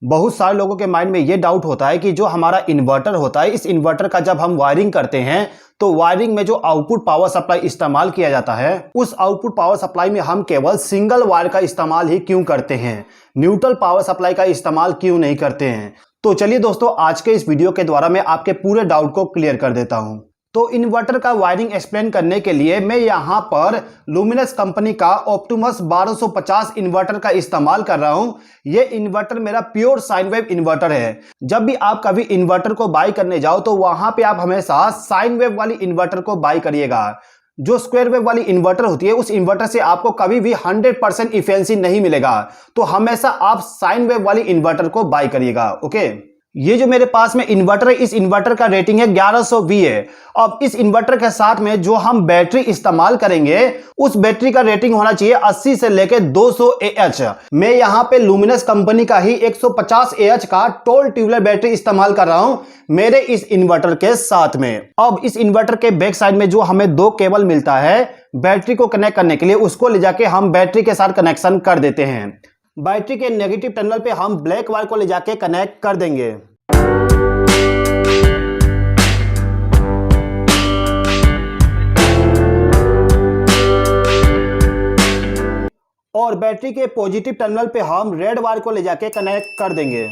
बहुत सारे लोगों के माइंड में ये डाउट होता है कि जो हमारा इन्वर्टर होता है, इस इन्वर्टर का जब हम वायरिंग करते हैं तो वायरिंग में जो आउटपुट पावर सप्लाई इस्तेमाल किया जाता है, उस आउटपुट पावर सप्लाई में हम केवल सिंगल वायर का इस्तेमाल ही क्यों करते हैं, न्यूट्रल पावर सप्लाई का इस्तेमाल क्यों नहीं करते हैं। तो चलिए दोस्तों, आज के इस वीडियो के द्वारा मैं आपके पूरे डाउट को क्लियर कर देता हूं। तो इन्वर्टर का वायरिंग एक्सप्लेन करने के लिए मैं यहां पर लुमिनस कंपनी का ऑप्टिमस 1250 इन्वर्टर का इस्तेमाल कर रहा हूं। यह इन्वर्टर मेरा प्योर साइन वेव इन्वर्टर है। जब भी आप कभी इन्वर्टर को बाय करने जाओ तो वहां पे आप हमेशा साइन वेव वाली इन्वर्टर को बाय करिएगा। जो स्क्वायर वेव वाली इन्वर्टर होती है, उस इन्वर्टर से आपको कभी भी 100% इफिशिएंसी नहीं मिलेगा। तो हमेशा आप साइन वेव वाली इन्वर्टर को बाय करिएगा। ओके, ये जो मेरे पास में इन्वर्टर है, इस इन्वर्टर का रेटिंग है 1100V है। अब इस इन्वर्टर के साथ में जो हम बैटरी इस्तेमाल करेंगे, उस बैटरी का रेटिंग होना चाहिए 80 से लेकर 200 AH। मैं यहाँ पे लुमिनस कंपनी का ही 150 AH का टोल ट्यूबुलर बैटरी इस्तेमाल कर रहा हूं मेरे इस इन्वर्टर के साथ में। अब इस इन्वर्टर के बैक साइड में जो हमें 2 केबल मिलता है बैटरी को कनेक्ट करने के लिए, उसको ले जाके हम बैटरी के साथ कनेक्शन कर देते हैं। बैटरी के नेगेटिव टर्मिनल पे हम ब्लैक वायर को ले जाके कनेक्ट कर देंगे। और बैटरी के पॉजिटिव टर्मिनल पे हम रेड वायर को ले जाके कनेक्ट कर देंगे।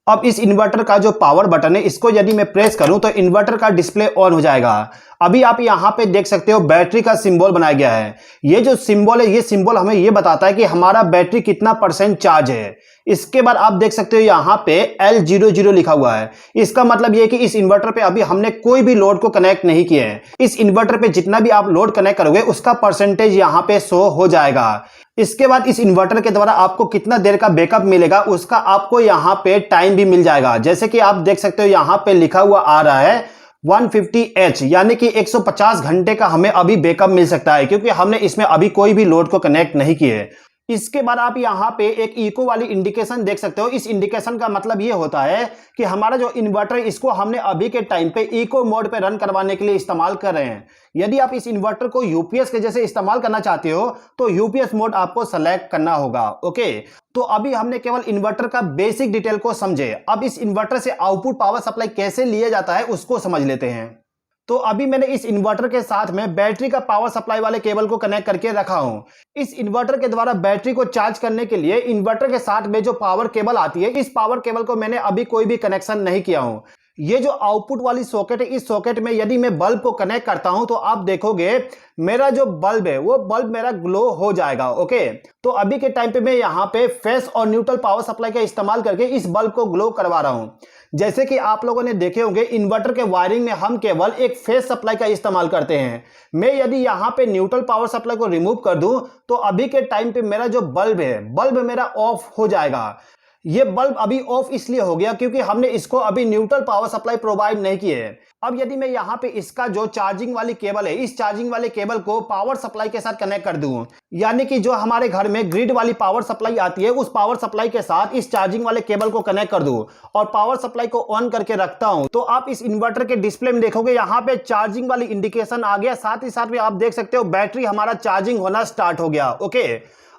अब इस इन्वर्टर का जो पावर बटन है, इसको यदि मैं प्रेस करूं तो इन्वर्टर का डिस्प्ले ऑन हो जाएगा। अभी आप यहां पे देख सकते हो बैटरी का सिंबल बनाया गया है। ये जो सिंबल है, ये सिंबल हमें ये बताता है कि हमारा बैटरी कितना % चार्ज है। इसके बाद आप देख सकते हो यहां पे L00 लिखा हुआ है। इसका मतलब ये है कि इस इन्वर्टर पे अभी हमने कोई भी लोड को कनेक्ट नहीं किया है। इस इन्वर्टर पे जितना भी आप लोड कनेक्ट करोगे उसका % यहां पे शो हो जाएगा। इसके बाद इस इन्वर्टर के द्वारा आपको कितना देर का बैकअप मिलेगा, उसका आपको यहाँ पे टाइम भी मिल जाएगा। जैसे कि आप देख सकते हो यहाँ पे लिखा हुआ आ रहा है 150H, यानी कि 150 घंटे का हमें अभी बैकअप मिल सकता है, क्योंकि हमने इसमें अभी कोई भी लोड को कनेक्ट नहीं किए। इसके बाद आप यहाँ पे एक इको वाली इंडिकेशन देख सकते हो। इस इंडिकेशन का मतलब ये होता है कि हमारा जो इन्वर्टर, इसको हमने अभी के टाइम पे इको मोड पे रन करवाने के लिए इस्तेमाल कर रहे हैं। यदि आप इस इन्वर्टर को यूपीएस के जैसे इस्तेमाल करना चाहते हो तो यूपीएस मोड आपको सेलेक्ट करना होगा। ओके, तो अभी हमने केवल इन्वर्टर का बेसिक डिटेल को समझे। अब इस इन्वर्टर से आउटपुट पावर सप्लाई कैसे लिया जाता है उसको समझ लेते हैं। तो अभी मैंने इस इन्वर्टर के साथ में बैटरी का पावर सप्लाई वाले केबल को कनेक्ट करके रखा हूं। इस इन्वर्टर के द्वारा बैटरी को चार्ज करने के लिए इन्वर्टर के साथ में जो पावर केबल आती है, इस पावर केबल को मैंने अभी कोई भी कनेक्शन नहीं किया हूं। ये जो आउटपुट वाली सॉकेट है, इस सॉकेट में यदि मैं बल्ब को कनेक्ट करता हूं तो आप देखोगे मेरा जो बल्ब है वो बल्ब मेरा ग्लो हो जाएगा। ओके, तो अभी के टाइम पे मैं यहाँ पे फेस और न्यूट्रल पावर सप्लाई का इस्तेमाल करके इस बल्ब को ग्लो करवा रहा हूँ। जैसे कि आप लोगों ने देखे होंगे, इन्वर्टर के वायरिंग में हम केवल एक फेस सप्लाई का इस्तेमाल करते हैं। मैं यदि यहाँ पे न्यूट्रल पावर सप्लाई को रिमूव कर दूं तो अभी के टाइम पे मेरा जो बल्ब है, बल्ब मेरा ऑफ हो जाएगा। ये बल्ब अभी ऑफ इसलिए हो गया क्योंकि हमने इसको अभी न्यूट्रल पावर सप्लाई प्रोवाइड नहीं की है। अब यदि मैं यहाँ पे इसका जो चार्जिंग वाली केबल है, इस चार्जिंग वाले केबल को पावर सप्लाई के साथ कनेक्ट कर दूं, यानी कि जो हमारे घर में ग्रिड वाली पावर सप्लाई आती है, उस पावर सप्लाई के साथ इस चार्जिंग वाले केबल को कनेक्ट कर दूं और पावर सप्लाई को ऑन करके रखता हूं, तो आप इस इन्वर्टर के डिस्प्ले में देखोगे यहाँ पे चार्जिंग वाली इंडिकेशन आ गया। साथ ही साथ में आप देख सकते हो बैटरी हमारा चार्जिंग होना स्टार्ट हो गया। ओके,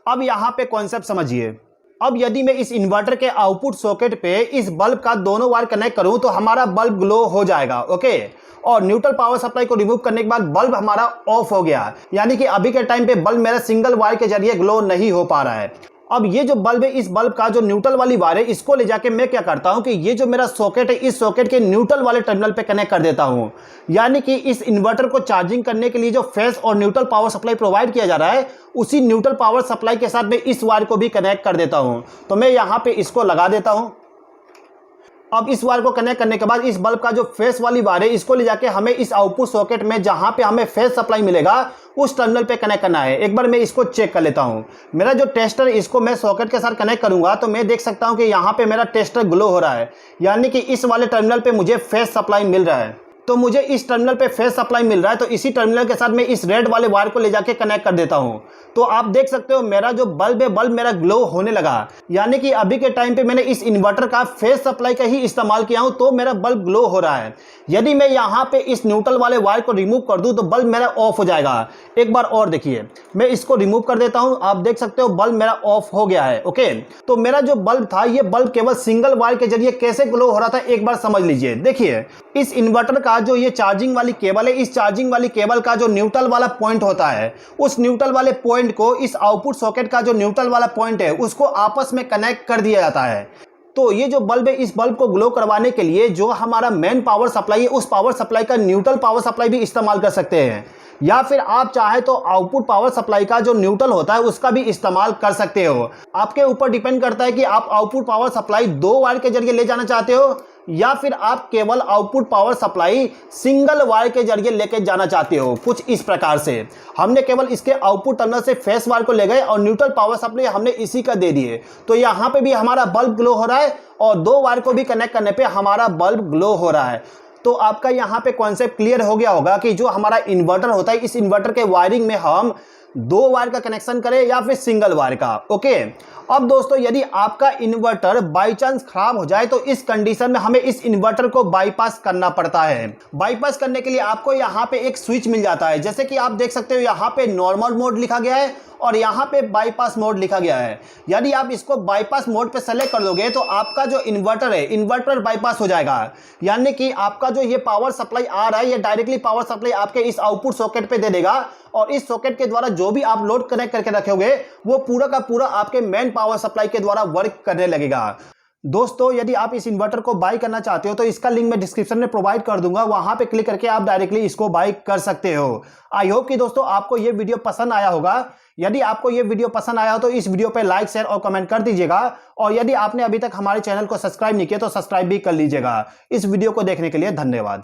अब यहाँ पे कॉन्सेप्ट समझिए। अब यदि मैं इस इन्वर्टर के आउटपुट सॉकेट पे इस बल्ब का दोनों वायर कनेक्ट करूं तो हमारा बल्ब ग्लो हो जाएगा। ओके, और न्यूट्रल पावर सप्लाई को रिमूव करने के बाद बल्ब हमारा ऑफ हो गया, यानी कि अभी के टाइम पे बल्ब मेरा सिंगल वायर के जरिए ग्लो नहीं हो पा रहा है। अब ये जो बल्ब है, इस बल्ब का जो न्यूट्रल वाली वायर है, इसको ले जाके मैं क्या करता हूं कि ये जो मेरा सॉकेट है, इस सॉकेट के न्यूट्रल वाले टर्मिनल पे कनेक्ट कर देता हूं। यानी कि इस इन्वर्टर को चार्जिंग करने के लिए जो फेस और न्यूट्रल पावर सप्लाई प्रोवाइड किया जा रहा है, उसी न्यूट्रल पावर सप्लाई के साथ मैं इस वायर को भी कनेक्ट कर देता हूं। तो मैं यहाँ पे इसको लगा देता हूं। अब इस वायर को कनेक्ट करने के बाद इस बल्ब का जो फेस वाली वायर है, इसको ले जाके हमें इस आउटपुट सॉकेट में जहां पे हमें फेस सप्लाई मिलेगा उस टर्मिनल पे कनेक्ट करना है। एक बार मैं इसको चेक कर लेता हूं। मेरा जो टेस्टर, इसको मैं सॉकेट के साथ कनेक्ट करूंगा तो मैं देख सकता हूं कि यहाँ पे मेरा टेस्टर ग्लो हो रहा है, यानी कि इस वाले टर्मिनल पे मुझे फेस सप्लाई मिल रहा है। तो मुझे इस टर्मिनल पे फेस सप्लाई मिल रहा है, तो इसी टर्मिनल के साथ मैं इस रेड वाले वायर को ले जाके कनेक्ट कर देता हूं। तो आप देख सकते हो मेरा जो बल्ब है, बल्ब मेरा ग्लो होने लगा। यानी कि अभी के टाइम पे मैंने इस इन्वर्टर का फेस सप्लाई का ही इस्तेमाल किया हूं, तो मेरा बल्ब ग्लो हो रहा है। यदि मैं यहां पे इस न्यूट्रल वाले वायर को रिमूव कर दूं तो बल्ब मेरा ऑफ हो जाएगा। एक बार और देखिए, मैं इसको रिमूव कर देता हूं, आप देख सकते हो बल्ब मेरा ऑफ हो गया है। ओके, तो मेरा जो बल्ब था, ये बल्ब केवल सिंगल वायर के जरिए कैसे ग्लो हो रहा था एक बार समझ लीजिए। देखिए, इस इन्वर्टर का जो ये चार्जिंग वाली केबल है, इस चार्जिंग वाली केबल का जो न्यूट्रल वाला पॉइंट होता है, उस न्यूट्रल वाले पॉइंट को इस आउटपुट सॉकेट का जो न्यूट्रल वाला पॉइंट है उसको आपस में कनेक्ट कर दिया जाता है। तो ये जो बल्ब है, इस बल्ब को ग्लो करवाने के लिए जो हमारा मेन पावर सप्लाई है, उस पावर सप्लाई का न्यूट्रल पावर सप्लाई भी इस्तेमाल कर सकते हैं, या फिर आप चाहे तो आउटपुट पावर सप्लाई का जो न्यूट्रल होता है उसका भी इस्तेमाल कर सकते हो। आपके ऊपर डिपेंड करता है कि आप आउटपुट पावर सप्लाई 2 वायर के जरिए ले जाना चाहते हो, या फिर आप केवल output power supply single wire के जरिए लेके जाना चाहते हो। कुछ इस प्रकार से हमने केवल इसके आउटपुट टर्मिनल से फेस वायर को ले गए और न्यूट्रल पावर सप्लाई हमने इसी का दे दिए। तो यहाँ पे भी हमारा बल्ब ग्लो हो रहा है और 2 वायर को भी कनेक्ट करने पे हमारा बल्ब ग्लो हो रहा है। तो आपका यहाँ पे कॉन्सेप्ट क्लियर हो गया होगा कि जो हमारा इन्वर्टर होता है, इस इन्वर्टर के वायरिंग में हम 2 वायर का कनेक्शन करें या फिर सिंगल वायर का। ओके, अब दोस्तों यदि आपका इन्वर्टर बाई चांस खराब हो जाए तो इस कंडीशन में हमें इस इन्वर्टर को बाईपास करना पड़ता है। बाईपास करने के लिए आपको यहाँ पे एक स्विच मिल जाता है, जैसे कि आप देख सकते हो यहाँ पे नॉर्मल मोड लिखा गया है और यहाँ पे बाईपास मोड लिखा गया है। यदि आप इसको बाईपास मोड पे सेलेक्ट कर दोगे तो आपका जो इन्वर्टर है, इन्वर्टर बाईपास हो जाएगा। यानी कि आपका जो ये पावर सप्लाई आ रहा है, ये डायरेक्टली पावर सप्लाई आपके इस आउटपुट सॉकेट पे दे देगा और इस सॉकेट के द्वारा जो भी आप लोड कनेक्ट करके रखोगे वो पूरा का पूरा आपके मेन पावर सप्लाई के द्वारा वर्क करने लगेगा। दोस्तों यदि आप इस इन्वर्टर को बाय करना चाहते हो तो इसका लिंक मैं डिस्क्रिप्शन में प्रोवाइड कर दूंगा, वहां पे क्लिक करके आप डायरेक्टली इसको बाय कर सकते हो। आई होप कि दोस्तों आपको ये वीडियो पसंद आया होगा। यदि आपको ये वीडियो पसंद आया हो तो इस वीडियो पे लाइक, शेयर और कमेंट कर दीजिएगा, और यदि आपने अभी तक हमारे चैनल को सब्सक्राइब नहीं किया तो सब्सक्राइब भी कर लीजिएगा। इस वीडियो को देखने के लिए धन्यवाद।